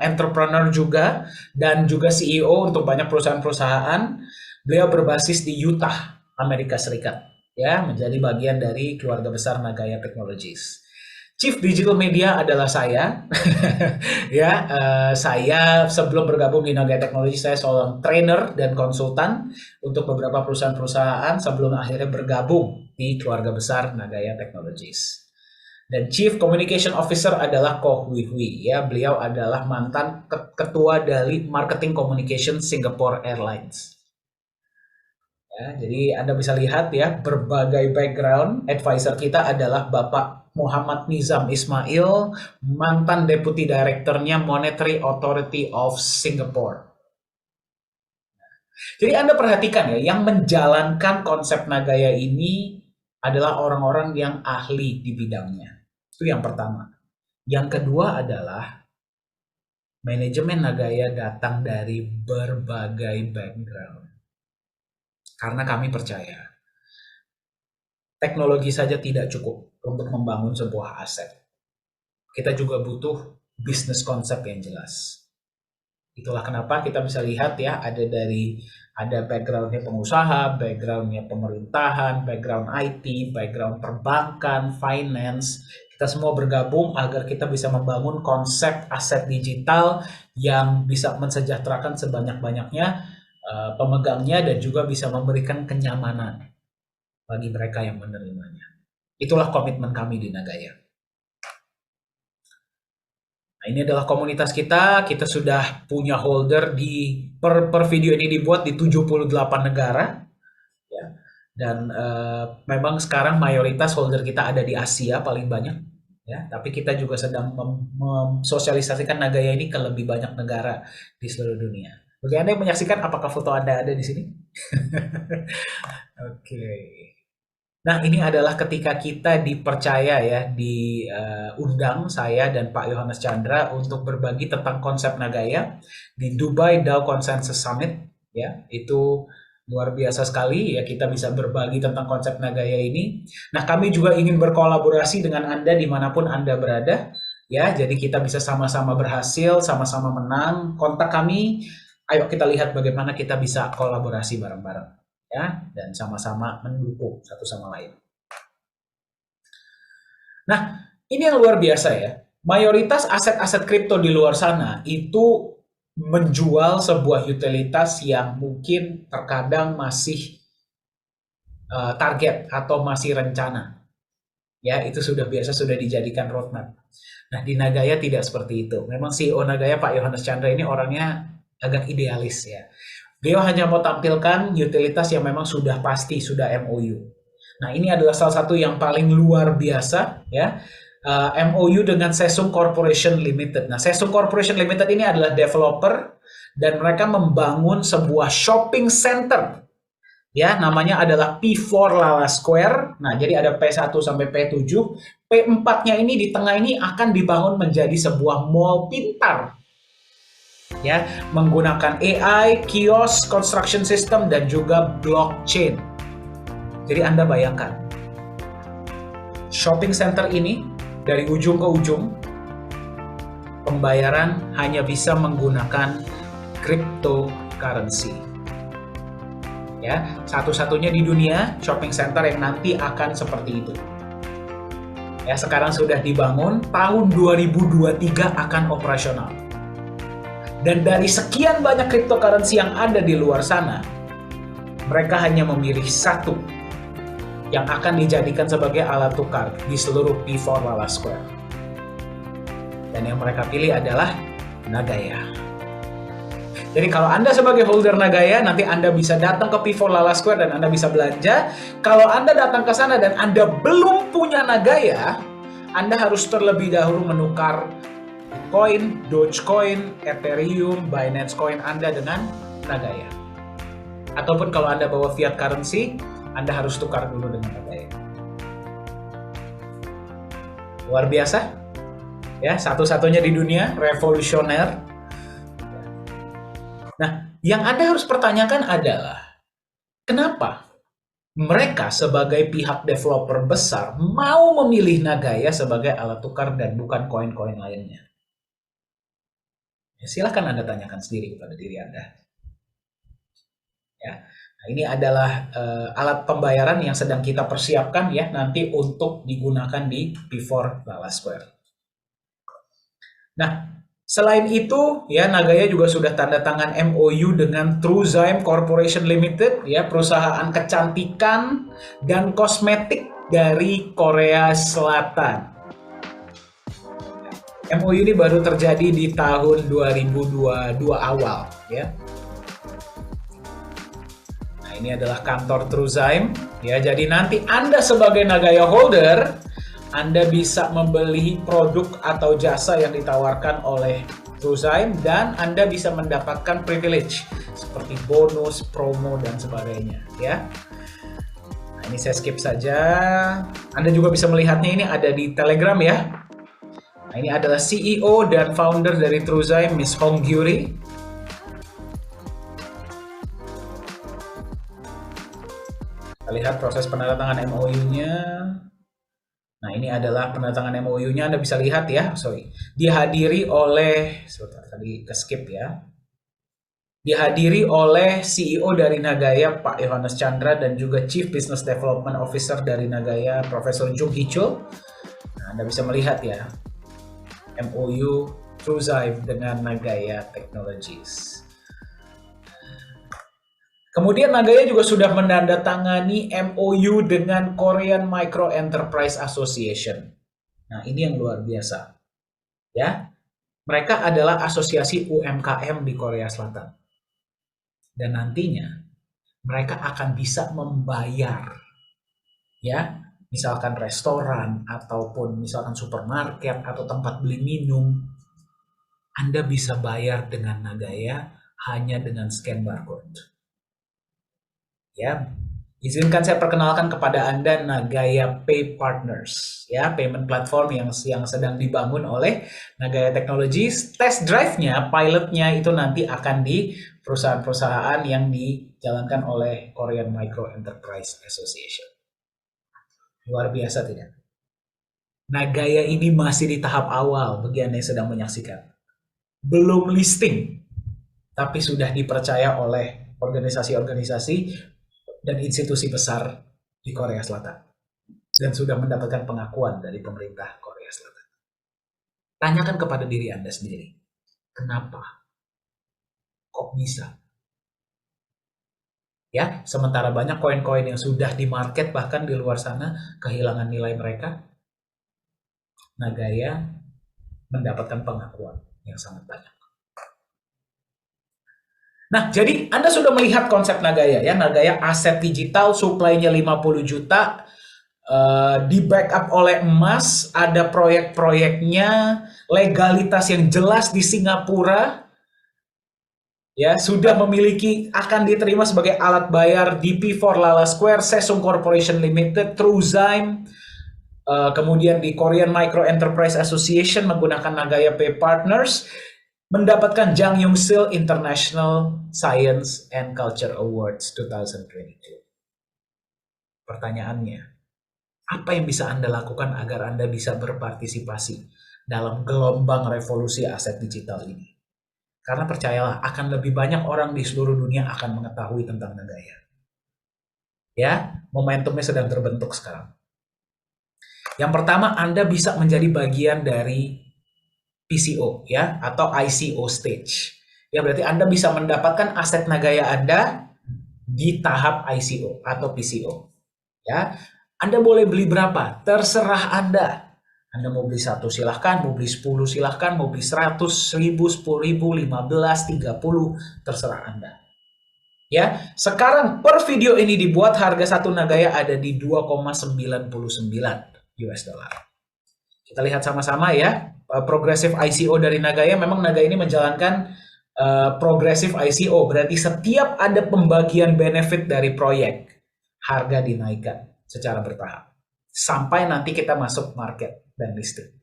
Speaker 1: entrepreneur juga dan juga CEO untuk banyak perusahaan-perusahaan. Beliau berbasis di Utah, Amerika Serikat. Ya, menjadi bagian dari keluarga besar Nagaya Technologies. Chief Digital Media adalah saya. Ya, saya sebelum bergabung di Nagaya Technologies, saya seorang trainer dan konsultan untuk beberapa perusahaan-perusahaan sebelum akhirnya bergabung di keluarga besar Nagaya Technologies. Dan Chief Communication Officer adalah Koh Hui Hui. Ya, beliau adalah mantan ketua dari Marketing Communication Singapore Airlines. Ya, jadi Anda bisa lihat ya, berbagai background. Advisor kita adalah Bapak Muhammad Nizam Ismail, mantan Deputy Directornya Monetary Authority of Singapore. Jadi Anda perhatikan ya, yang menjalankan konsep Nagaya ini adalah orang-orang yang ahli di bidangnya. Itu yang pertama. Yang kedua adalah manajemen Nagaya datang dari berbagai background. Karena kami percaya, teknologi saja tidak cukup untuk membangun sebuah aset. Kita juga butuh bisnis konsep yang jelas. Itulah kenapa kita bisa lihat ya, ada backgroundnya pengusaha, backgroundnya pemerintahan, background IT, background perbankan, finance. Kita semua bergabung agar kita bisa membangun konsep aset digital yang bisa mensejahterakan sebanyak-banyaknya pemegangnya dan juga bisa memberikan kenyamanan bagi mereka yang menerimanya. Itulah komitmen kami di Nagaya. Nah, ini adalah komunitas kita. Kita sudah punya holder di per video ini dibuat di 78 negara. Ya. Dan memang sekarang mayoritas holder kita ada di Asia paling banyak. Ya, tapi kita juga sedang mensosialisasikan Nagaya ini ke lebih banyak negara di seluruh dunia. Bagi Anda yang menyaksikan, apakah foto Anda ada di sini? Oke. Nah, ini adalah ketika kita dipercaya ya, diundang saya dan Pak Johannes Chandra untuk berbagi tentang konsep Nagaya di Dubai DAO Consensus Summit. Ya, itu luar biasa sekali ya, kita bisa berbagi tentang konsep Nagaya ini. Nah, kami juga ingin berkolaborasi dengan Anda dimanapun Anda berada. Ya, jadi kita bisa sama-sama berhasil, sama-sama menang. Kontak kami. Ayo kita lihat bagaimana kita bisa kolaborasi bareng-bareng, ya, dan sama-sama mendukung satu sama lain. Nah, Ini yang luar biasa ya. Mayoritas aset-aset kripto di luar sana itu menjual sebuah utilitas yang mungkin terkadang masih target atau masih rencana. Ya, itu sudah biasa sudah dijadikan roadmap. Nah, di Nagaya tidak seperti itu. Memang CEO Nagaya Pak Yohanes Chandra ini orangnya agak idealis ya. Beliau hanya mau tampilkan utilitas yang memang sudah pasti, sudah MOU. Nah, ini adalah salah satu yang paling luar biasa ya. MOU dengan Sesung Corporation Limited. Nah, Sesung Corporation Limited ini adalah developer dan mereka membangun sebuah shopping center. Ya, namanya adalah P4 Lala Square. Nah, jadi ada P1 sampai P7. P4-nya ini di tengah ini akan dibangun menjadi sebuah mall pintar. Ya, menggunakan AI, kios, construction system dan juga blockchain. Jadi Anda bayangkan, shopping center ini dari ujung ke ujung pembayaran hanya bisa menggunakan cryptocurrency. Ya, satu-satunya di dunia shopping center yang nanti akan seperti itu. Ya, sekarang sudah dibangun, tahun 2023 akan operasional. Dan dari sekian banyak cryptocurrency yang ada di luar sana, mereka hanya memilih satu yang akan dijadikan sebagai alat tukar di seluruh P4 Lala Square. Dan yang mereka pilih adalah Nagaya. Jadi kalau Anda sebagai holder Nagaya, nanti Anda bisa datang ke P4 Lala Square dan Anda bisa belanja. Kalau Anda datang ke sana dan Anda belum punya Nagaya, Anda harus terlebih dahulu menukar Bitcoin, Dogecoin, Ethereum, Binance Coin Anda dengan Nagaya. Ataupun kalau Anda bawa fiat currency, Anda harus tukar dulu dengan Nagaya. Luar biasa. Ya, satu-satunya di dunia, revolusioner. Nah, yang Anda harus pertanyakan adalah, kenapa mereka sebagai pihak developer besar mau memilih Nagaya sebagai alat tukar dan bukan koin-koin lainnya? Ya, silakan Anda tanyakan sendiri kepada diri Anda. Ya, nah ini adalah alat pembayaran yang sedang kita persiapkan ya nanti untuk digunakan di P4 Lala Square. Nah, selain itu, ya Nagaya juga sudah tanda tangan MOU dengan Truezyme Corporation Limited, ya perusahaan kecantikan dan kosmetik dari Korea Selatan. MOU ini baru terjadi di tahun 2022 awal, ya. Nah, ini adalah kantor Truezyme, ya. Jadi nanti Anda sebagai Nagaya holder, Anda bisa membeli produk atau jasa yang ditawarkan oleh Truezyme dan Anda bisa mendapatkan privilege seperti bonus, promo dan sebagainya, ya. Nah, ini saya skip saja. Anda juga bisa melihatnya, ini ada di Telegram ya. Nah, ini adalah CEO dan founder dari Truezyme, Miss Hong Gyuri. Kita lihat proses penandatangan MOU-nya. Nah, ini adalah penandatangan MOU-nya, Anda bisa lihat ya, dihadiri oleh, sebentar, tadi ke skip ya. Dihadiri oleh CEO dari Nagaya, Pak Yohanes Chandra, dan juga Chief Business Development Officer dari Nagaya, Profesor Jung Hee-chul. Nah, Anda bisa melihat ya, MOU Truezyme dengan Nagaya Technologies. Kemudian Nagaya juga sudah menandatangani MOU dengan Korean Micro Enterprise Association. Nah, ini yang luar biasa. Ya. Mereka adalah asosiasi UMKM di Korea Selatan. Dan nantinya mereka akan bisa membayar, ya, misalkan restoran ataupun misalkan supermarket atau tempat beli minum, Anda bisa bayar dengan Nagaya hanya dengan scan barcode. Ya, izinkan saya perkenalkan kepada Anda Nagaya Pay Partners, ya, payment platform yang sedang dibangun oleh Nagaya Technologies. Test drive-nya, pilot-nya itu nanti akan di perusahaan-perusahaan yang dijalankan oleh Korean Micro Enterprise Association. Luar biasa tidak? Nagaya ini masih di tahap awal bagi Anda yang sedang menyaksikan. Belum listing, tapi sudah dipercaya oleh organisasi-organisasi dan institusi besar di Korea Selatan dan sudah mendapatkan pengakuan dari pemerintah Korea Selatan. Tanyakan kepada diri Anda sendiri, kenapa? Kok bisa? Ya, sementara banyak koin-koin yang sudah di market bahkan di luar sana kehilangan nilai mereka, Nagaya mendapatkan pengakuan yang sangat banyak. Nah, jadi Anda sudah melihat konsep Nagaya ya. Nagaya aset digital, supply-nya 50 juta, di backup oleh emas, ada proyek-proyeknya, legalitas yang jelas di Singapura, ya sudah memiliki akan diterima sebagai alat bayar di P4 Lala Square, Sesung Corporation Limited, Truzyme, kemudian di Korean Micro Enterprise Association menggunakan Nagaya Pay Partners, mendapatkan Jang Young-sil International Science and Culture Awards 2022. Pertanyaannya, apa yang bisa Anda lakukan agar Anda bisa berpartisipasi dalam gelombang revolusi aset digital ini? Karena percayalah, akan lebih banyak orang di seluruh dunia akan mengetahui tentang Nagaya. Ya, momentumnya sedang terbentuk sekarang. Yang pertama, Anda bisa menjadi bagian dari PCO ya atau ICO stage. Ya berarti Anda bisa mendapatkan aset Nagaya Anda di tahap ICO atau PCO. Ya. Anda boleh beli berapa? Terserah Anda. Anda mau beli 1 silahkan, mau beli 10 silahkan, mau beli 100, 1000, 10.000, 15, 30, terserah Anda. Ya, sekarang per video ini dibuat harga satu Nagaya ada di 2,99 US dollar. Kita lihat sama-sama ya, progresif ICO dari Nagaya. Memang Nagaya ini menjalankan progresif ICO, berarti setiap ada pembagian benefit dari proyek, harga dinaikkan secara bertahap sampai nanti kita masuk market dan listing.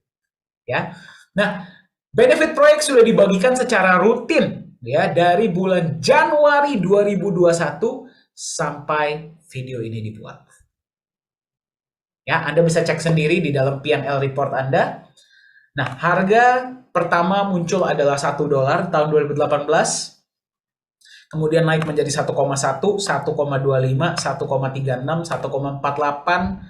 Speaker 1: Ya, nah benefit proyek sudah dibagikan secara rutin ya dari bulan Januari 2021 sampai video ini dibuat. Ya, Anda bisa cek sendiri di dalam P&L report Anda. Nah, harga pertama muncul adalah $1 tahun 2018. Kemudian naik menjadi 1,1, 1,25, 1,36, 1,48,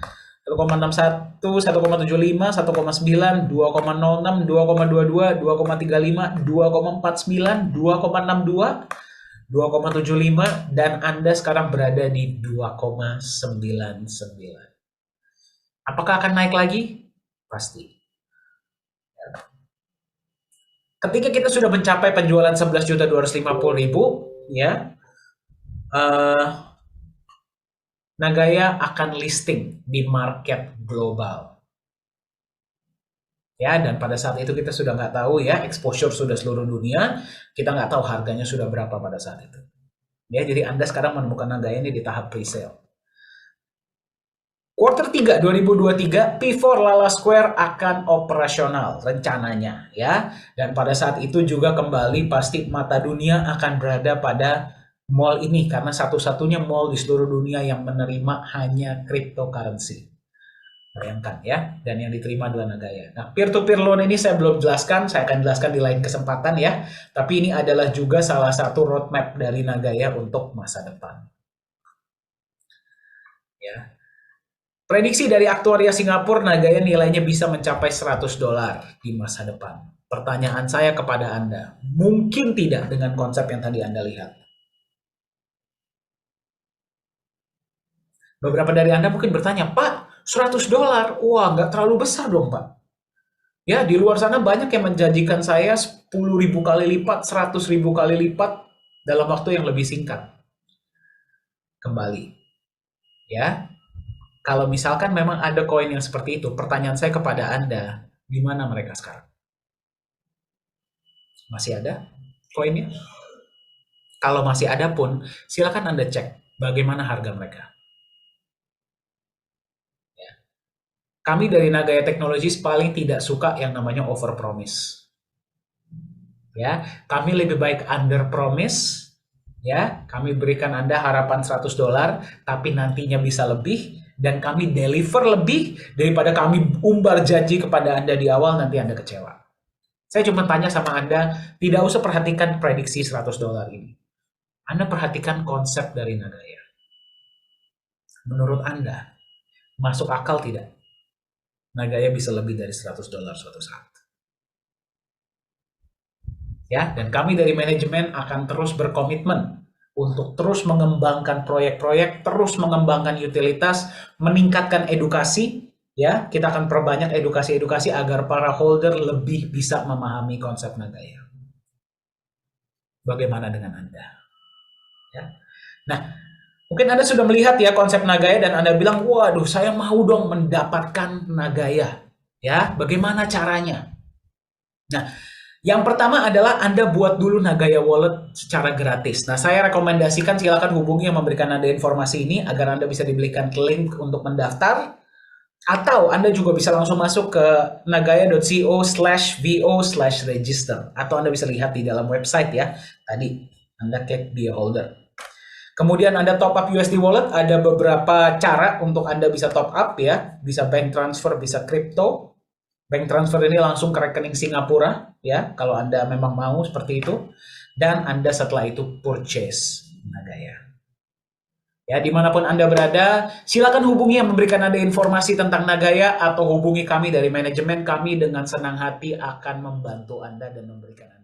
Speaker 1: 1,61, 1,75, 1,9, 2,06, 2,22, 2,35, 2,49, 2,62, 2,75, dan Anda sekarang berada di 2,99. Apakah akan naik lagi? Pasti. Ketika kita sudah mencapai penjualan 11.250.000, ya, Nagaya akan listing di market global. Ya, dan pada saat itu kita sudah nggak tahu ya, exposure sudah seluruh dunia, kita nggak tahu harganya sudah berapa pada saat itu. Ya, jadi Anda sekarang menemukan Nagaya ini di tahap pre-sale. Quarter 3 2023, P4 Lala Square akan operasional rencananya ya. Dan pada saat itu juga kembali pasti mata dunia akan berada pada mall ini karena satu-satunya mall di seluruh dunia yang menerima hanya cryptocurrency. Bayangkan ya, dan yang diterima adalah Nagaya. Nah, peer-to-peer loan ini saya belum jelaskan, saya akan jelaskan di lain kesempatan ya. Tapi ini adalah juga salah satu roadmap dari Nagaya untuk masa depan. Ya. Prediksi dari aktuaria Singapura, Nagaya nilainya bisa mencapai $100 di masa depan. Pertanyaan saya kepada Anda, mungkin tidak dengan konsep yang tadi Anda lihat? Beberapa dari Anda mungkin bertanya, Pak, $100? Wah, nggak terlalu besar dong, Pak. Ya, di luar sana banyak yang menjanjikan saya 10.000 kali lipat, 100.000 kali lipat dalam waktu yang lebih singkat. Kembali. Ya, kalau misalkan memang ada koin yang seperti itu, pertanyaan saya kepada Anda, di mana mereka sekarang? Masih ada koinnya? Kalau masih ada pun, silakan Anda cek bagaimana harga mereka. Ya. Kami dari Nagaya Technologies paling tidak suka yang namanya overpromise. Ya, kami lebih baik under promise. Ya, kami berikan Anda harapan $100, tapi nantinya bisa lebih, dan kami deliver lebih daripada kami umbar janji kepada Anda di awal, nanti Anda kecewa. Saya cuma tanya sama Anda, tidak usah perhatikan prediksi $100 ini. Anda perhatikan konsep dari Nagaya. Menurut Anda, masuk akal tidak? Nagaya bisa lebih dari $100 suatu saat. Ya, dan kami dari manajemen akan terus berkomitmen untuk terus mengembangkan proyek-proyek, terus mengembangkan utilitas, meningkatkan edukasi, ya. Kita akan perbanyak edukasi-edukasi agar para holder lebih bisa memahami konsep Nagaya. Bagaimana dengan Anda? Ya. Nah, mungkin Anda sudah melihat ya konsep Nagaya dan Anda bilang, waduh saya mau dong mendapatkan Nagaya. Ya, bagaimana caranya? Nah, yang pertama adalah Anda buat dulu Nagaya Wallet secara gratis. Nah, saya rekomendasikan silakan hubungi yang memberikan Anda informasi ini agar Anda bisa diberikan link untuk mendaftar. Atau Anda juga bisa langsung masuk ke nagaya.co/vo/register. Atau Anda bisa lihat di dalam website ya. Tadi Anda klik Be a Holder. Kemudian Anda top up USD Wallet, ada beberapa cara untuk Anda bisa top up ya. Bisa bank transfer, bisa crypto. Bank transfer ini langsung ke rekening Singapura ya, kalau Anda memang mau seperti itu. Dan Anda setelah itu purchase Nagaya. Ya, dimanapun Anda berada, silakan hubungi yang memberikan Anda informasi tentang Nagaya atau hubungi kami dari manajemen. Kami dengan senang hati akan membantu Anda dan memberikan Anda